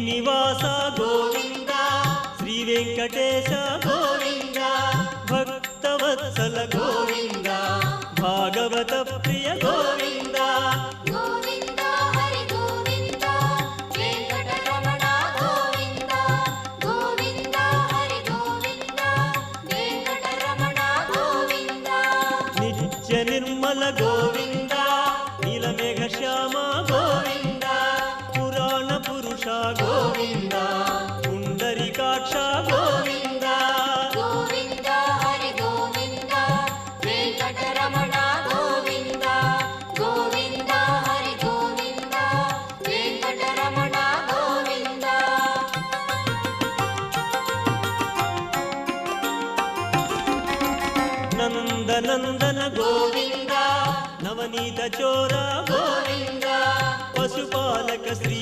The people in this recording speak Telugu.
శ్రీనివాస గోవింద శ్రీ వెంకటేశ గోవింద భక్తవత్సల గోవింద భాగవత ప్రియ గోవింద గోవింద హరి గోవింద వెంకటరమణ గోవింద గోవింద హరి గోవింద వెంకటరమణ గోవింద నిత్య నిర్మల గోవింద నీలమేఘ శ్యామ గోవింద పురాణ పురుష గోవింద పుండరీకాక్ష గోవింద గోవింద హరి గోవింద వెంకటరమణ గోవింద గోవింద హరి గోవింద వెంకటరమణ గోవింద నందనందన గోవింద నవనీత చోర గోవింద పశుపాలక శ్రీ